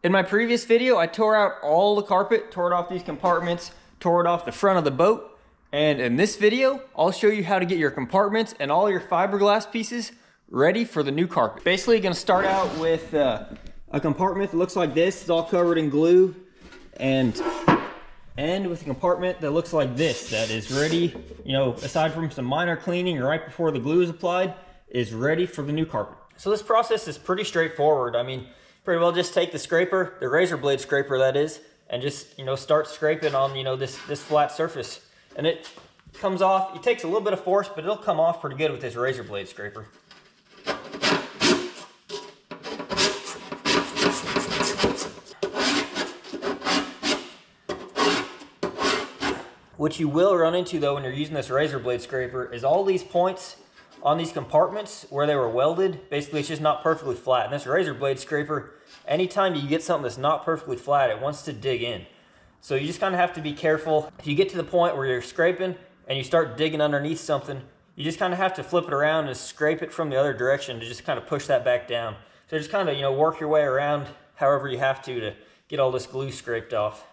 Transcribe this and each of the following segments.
In my previous video, I tore out all the carpet, tore it off these compartments, tore it off the front of the boat. And in this video, I'll show you how to get your compartments and all your fiberglass pieces ready for the new carpet. Basically, gonna start out with a compartment that looks like this. It's all covered in glue, and end with a compartment that looks like this, that is ready, you know, aside from some minor cleaning right before the glue is applied, is ready for the new carpet. So this process is pretty straightforward. I mean, pretty well just take the scraper, the razor blade scraper that is, and just, you know, start scraping on, you know, this flat surface. And it comes off, it takes a little bit of force, but it'll come off pretty good with this razor blade scraper. What you will run into though when you're using this razor blade scraper is all these points on these compartments where they were welded. Basically, it's just not perfectly flat. And this razor blade scraper, anytime you get something that's not perfectly flat, it wants to dig in. So you just kind of have to be careful. If you get to the point where you're scraping and you start digging underneath something, you just kind of have to flip it around and scrape it from the other direction to just kind of push that back down. So just kind of, you know, work your way around however you have to get all this glue scraped off.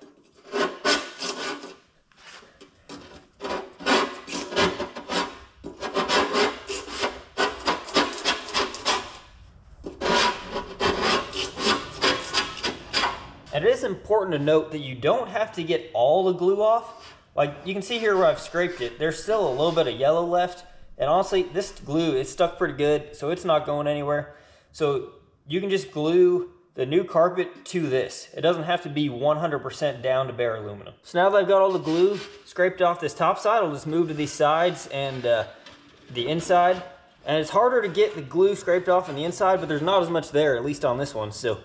And it is important to note that you don't have to get all the glue off. Like you can see here where I've scraped it, there's still a little bit of yellow left. And honestly, this glue, it's stuck pretty good, so it's not going anywhere. So you can just glue the new carpet to this. It doesn't have to be 100% down to bare aluminum. So now that I've got all the glue scraped off this top side, I'll just move to these sides and the inside. And it's harder to get the glue scraped off on the inside, but there's not as much there, at least on this one. So,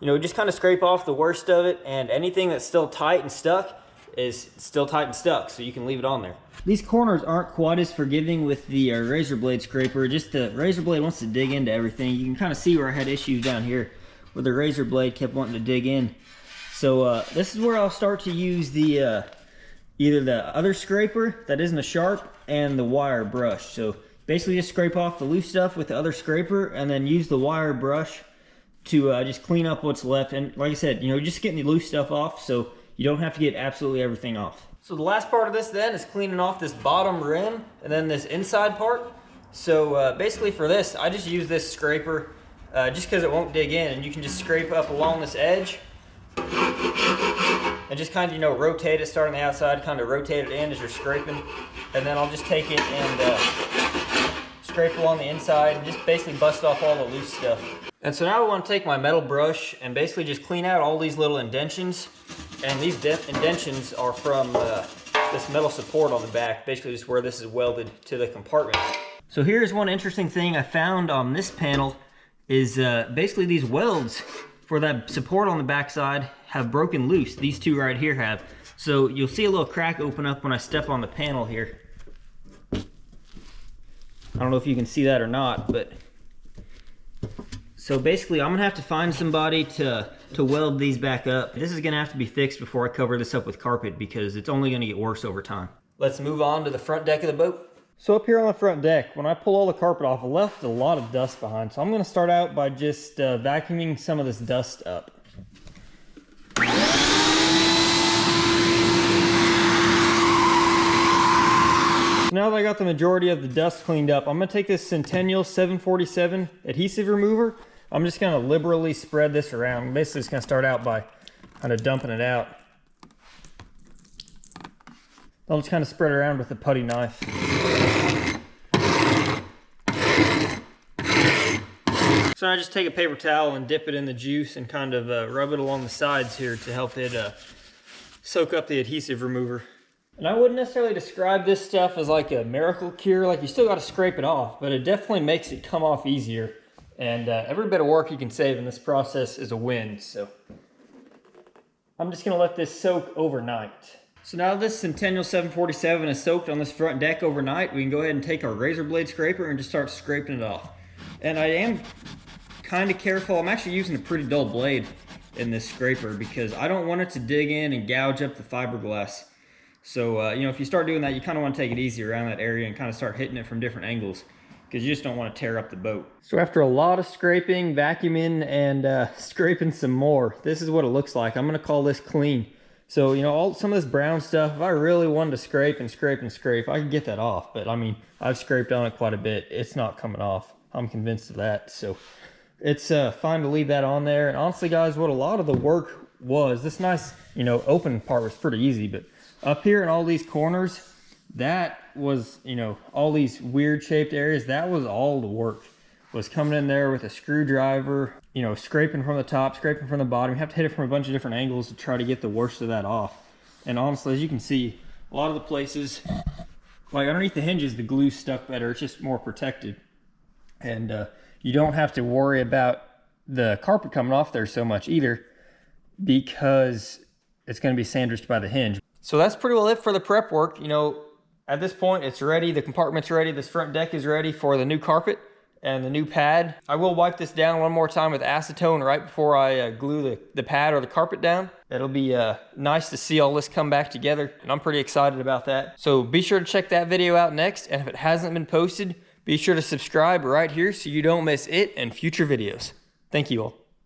you know, just kind of scrape off the worst of it, and anything that's still tight and stuck is still tight and stuck, so you can leave it on there. These corners aren't quite as forgiving with the razor blade scraper. Just the razor blade wants to dig into everything. You can kind of see where I had issues down here where the razor blade kept wanting to dig in. So this is where I'll start to use the either the other scraper that isn't a sharp and the wire brush. So basically just scrape off the loose stuff with the other scraper and then use the wire brush to just clean up what's left. And like I said, you know, just getting the loose stuff off so you don't have to get absolutely everything off. So the last part of this then is cleaning off this bottom rim and then this inside part. So basically for this, I just use this scraper just because it won't dig in, and you can just scrape up along this edge and just kind of, you know, rotate it, start on the outside, kind of rotate it in as you're scraping. And then I'll just take it and scrape along the inside and just basically bust off all the loose stuff. And so now I want to take my metal brush and basically just clean out all these little indentions. And these indentions are from this metal support on the back, basically just where this is welded to the compartment. So here's one interesting thing I found on this panel is basically these welds for that support on the back side have broken loose. These two right here have. So you'll see a little crack open up when I step on the panel here. I don't know if you can see that or not, but so basically I'm gonna have to find somebody to weld these back up. This is gonna have to be fixed before I cover this up with carpet because it's only gonna get worse over time. Let's move on to the front deck of the boat. So up here on the front deck, when I pull all the carpet off, I left a lot of dust behind. So I'm gonna start out by just vacuuming some of this dust up. Now that I got the majority of the dust cleaned up, I'm gonna take this Centennial 747 adhesive remover. I'm just gonna liberally spread this around. I'm basically just gonna start out by kind of dumping it out. I'll just kind of spread it around with a putty knife. So I just take a paper towel and dip it in the juice and kind of rub it along the sides here to help it soak up the adhesive remover. And I wouldn't necessarily describe this stuff as like a miracle cure. Like, you still got to scrape it off, but it definitely makes it come off easier. And every bit of work you can save in this process is a win. So I'm just gonna let this soak overnight. So now this Centennial 747 is soaked on this front deck overnight, we can go ahead and take our razor blade scraper and just start scraping it off. And I am kind of careful. I'm actually using a pretty dull blade in this scraper because I don't want it to dig in and gouge up the fiberglass. So, you know, if you start doing that, you kind of want to take it easy around that area and kind of start hitting it from different angles. because you just don't want to tear up the boat. So after a lot of scraping, vacuuming, and scraping some more, this is what it looks like. I'm gonna call this clean. So, you know, some of this brown stuff, if I really wanted to scrape and scrape and scrape, I could get that off. But I mean, I've scraped on it quite a bit. It's not coming off. I'm convinced of that. So it's fine to leave that on there. And honestly, guys, what a lot of the work was, this nice, you know, open part was pretty easy. But up here in all these corners, that was, you know, all these weird shaped areas, that was all the work. Was coming in there with a screwdriver, you know, scraping from the top, scraping from the bottom. You have to hit it from a bunch of different angles to try to get the worst of that off. And honestly, as you can see, a lot of the places, like underneath the hinges, the glue stuck better. It's just more protected. And you don't have to worry about the carpet coming off there so much either, because it's going to be sandwiched by the hinge. So that's pretty well it for the prep work. You know, at this point, it's ready. The compartment's ready. This front deck is ready for the new carpet and the new pad. I will wipe this down one more time with acetone right before I glue the pad or the carpet down. It'll be nice to see all this come back together, and I'm pretty excited about that. So be sure to check that video out next, and if it hasn't been posted, be sure to subscribe right here so you don't miss it and future videos. Thank you all.